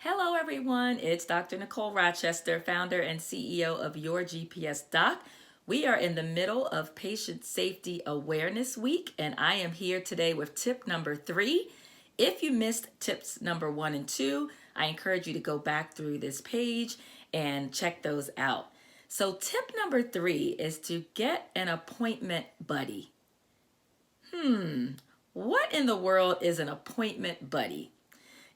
Hello, everyone. It's Dr. Nicole Rochester, founder and CEO of Your GPS Doc. We are in the middle of Patient Safety Awareness Week, and I am here today with tip number 3. If you missed tips number 1 and 2, I encourage you to go back through this page and check those out. So, tip number 3 is to get an appointment buddy. What in the world is an appointment buddy?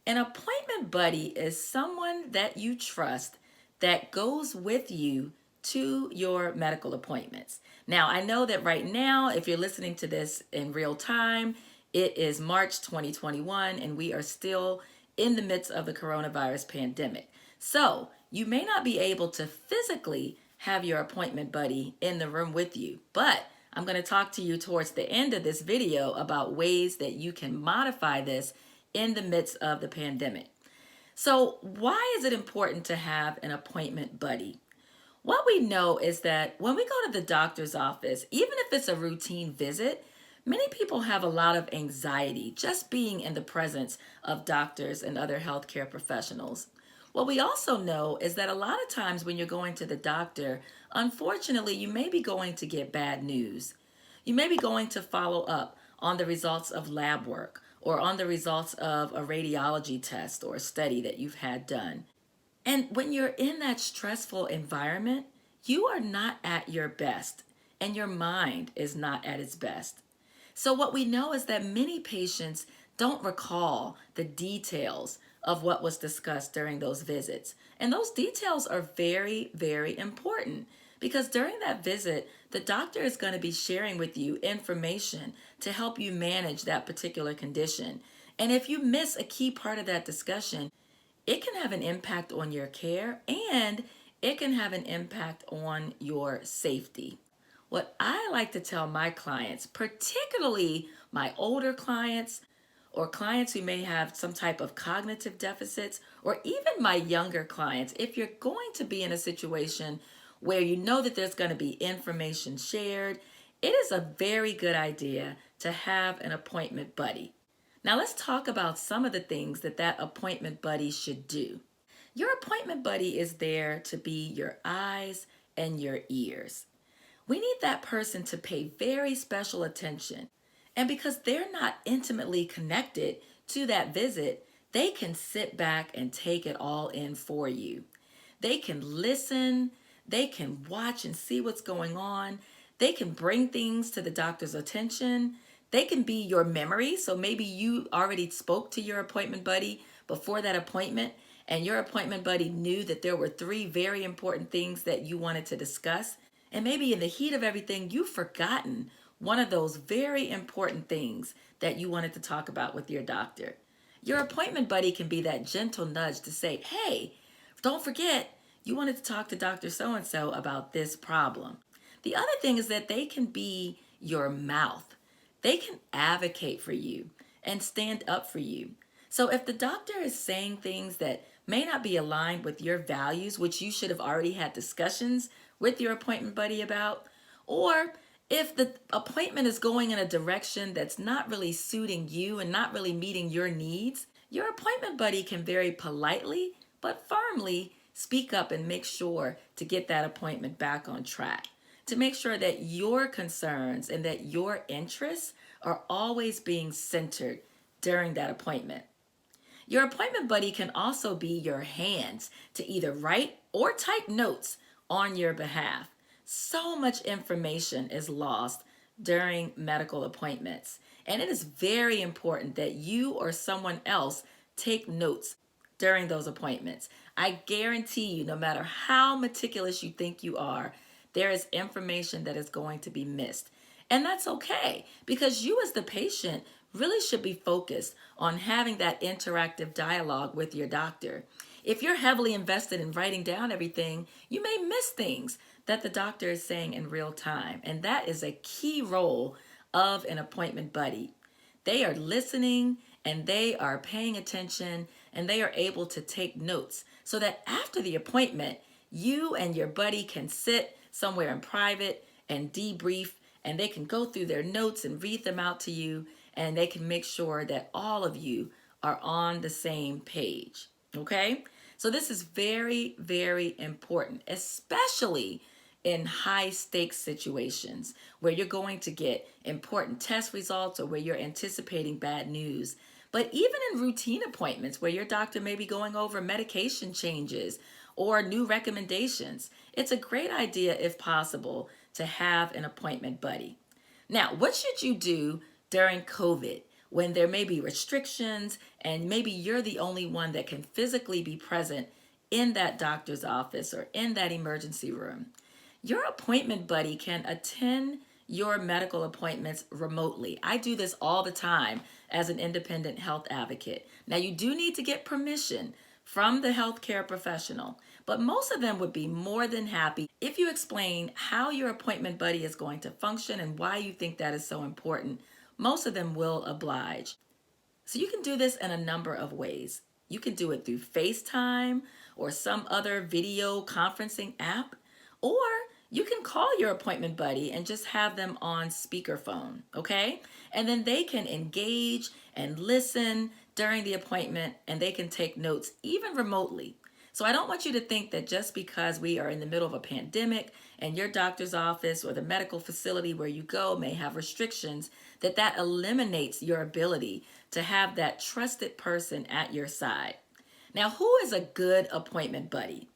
An appointment buddy is someone that you trust that goes with you to your medical appointments. Now, I know that right now, if you're listening to this in real time, it is March 2021 and we are still in the midst of the coronavirus pandemic. So, you may not be able to physically have your appointment buddy in the room with you, but I'm going to talk to you towards the end of this video about ways that you can modify this in the midst of the pandemic. So, why is it important to have an appointment buddy? What we know is that when we go to the doctor's office, even if it's a routine visit, many people have a lot of anxiety just being in the presence of doctors and other healthcare professionals. What we also know is that a lot of times when you're going to the doctor, unfortunately, you may be going to get bad news. You may be going to follow up on the results of lab work or on the results of a radiology test or a study that you've had done. And when you're in that stressful environment, you are not at your best and your mind is not at its best. So what we know is that many patients don't recall the details of what was discussed during those visits. And those details are very, very important because during that visit, the doctor is going to be sharing with you information to help you manage that particular condition. And if you miss a key part of that discussion, it can have an impact on your care and it can have an impact on your safety. What I like to tell my clients, particularly my older clients or clients who may have some type of cognitive deficits, or even my younger clients, if you're going to be in a situation where you know that there's going to be information shared, it is a very good idea to have an appointment buddy. Now let's talk about some of the things that that appointment buddy should do. Your appointment buddy is there to be your eyes and your ears. We need that person to pay very special attention. And because they're not intimately connected to that visit, they can sit back and take it all in for you. They can listen, they can watch and see what's going on. They can bring things to the doctor's attention. They can be your memory. So maybe you already spoke to your appointment buddy before that appointment, and your appointment buddy knew that there were 3 very important things that you wanted to discuss. And maybe in the heat of everything, you've forgotten one of those very important things that you wanted to talk about with your doctor. Your appointment buddy can be that gentle nudge to say, hey, don't forget, you wanted to talk to Dr. So-and-so about this problem. The other thing is that they can be your mouth. They can advocate for you and stand up for you. So if the doctor is saying things that may not be aligned with your values, which you should have already had discussions with your appointment buddy about, or if the appointment is going in a direction that's not really suiting you and not really meeting your needs, your appointment buddy can very politely but firmly speak up and make sure to get that appointment back on track, to make sure that your concerns and that your interests are always being centered during that appointment. Your appointment buddy can also be your hands to either write or type notes on your behalf. So much information is lost during medical appointments, and it is very important that you or someone else take notes during those appointments. I guarantee you, no matter how meticulous you think you are, there is information that is going to be missed. And that's okay, because you as the patient really should be focused on having that interactive dialogue with your doctor. If you're heavily invested in writing down everything, you may miss things that the doctor is saying in real time. And that is a key role of an appointment buddy. They are listening and they are paying attention and they are able to take notes so that after the appointment, you and your buddy can sit somewhere in private and debrief, and they can go through their notes and read them out to you, and they can make sure that all of you are on the same page. Okay? So this is very, very important, especially in high stakes situations where you're going to get important test results or where you're anticipating bad news. But even in routine appointments where your doctor may be going over medication changes or new recommendations, it's a great idea, if possible, to have an appointment buddy. Now, what should you do during COVID when there may be restrictions and maybe you're the only one that can physically be present in that doctor's office or in that emergency room? Your appointment buddy can attend your medical appointments remotely. I do this all the time as an independent health advocate. Now, you do need to get permission from the healthcare professional, but most of them would be more than happy if you explain how your appointment buddy is going to function and why you think that is so important. Most of them will oblige. So you can do this in a number of ways. You can do it through FaceTime or some other video conferencing app, or you can call your appointment buddy and just have them on speakerphone, okay? And then they can engage and listen during the appointment and they can take notes even remotely. So I don't want you to think that just because we are in the middle of a pandemic and your doctor's office or the medical facility where you go may have restrictions, that eliminates your ability to have that trusted person at your side. Now, who is a good appointment buddy?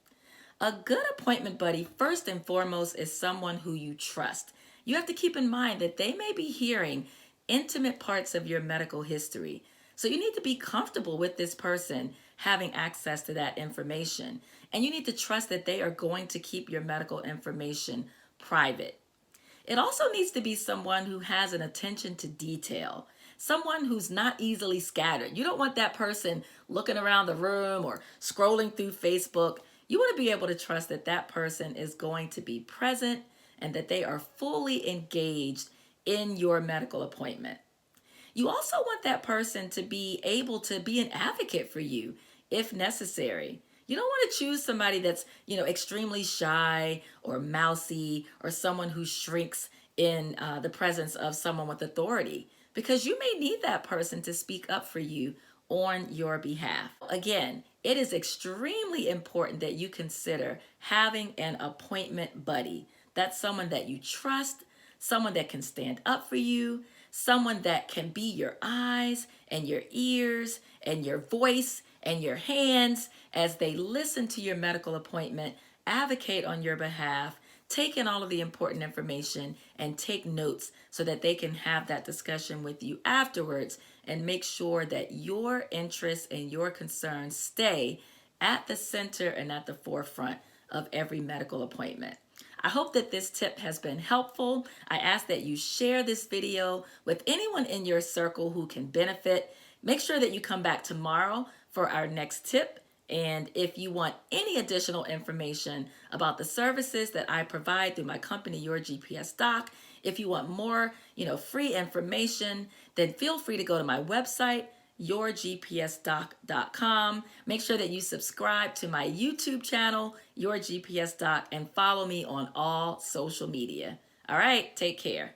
A good appointment buddy, first and foremost, is someone who you trust. You have to keep in mind that they may be hearing intimate parts of your medical history. So you need to be comfortable with this person having access to that information. And you need to trust that they are going to keep your medical information private. It also needs to be someone who has an attention to detail, someone who's not easily scattered. You don't want that person looking around the room or scrolling through Facebook. You want to be able to trust that that person is going to be present and that they are fully engaged in your medical appointment. You also want that person to be able to be an advocate for you if necessary. You don't want to choose somebody that's, extremely shy or mousy or someone who shrinks in the presence of someone with authority, because you may need that person to speak up for you on your behalf. Again, it is extremely important that you consider having an appointment buddy. That's someone that you trust, someone that can stand up for you, someone that can be your eyes and your ears and your voice and your hands as they listen to your medical appointment, advocate on your behalf, take in all of the important information, and take notes so that they can have that discussion with you afterwards and make sure that your interests and your concerns stay at the center and at the forefront of every medical appointment. I hope that this tip has been helpful. I ask that you share this video with anyone in your circle who can benefit. Make sure that you come back tomorrow for our next tip. And if you want any additional information about the services that I provide through my company, Your GPS Doc, if you want more, free information, then feel free to go to my website, yourgpsdoc.com. Make sure that you subscribe to my YouTube channel, Your GPS Doc, and follow me on all social media. All right, take care.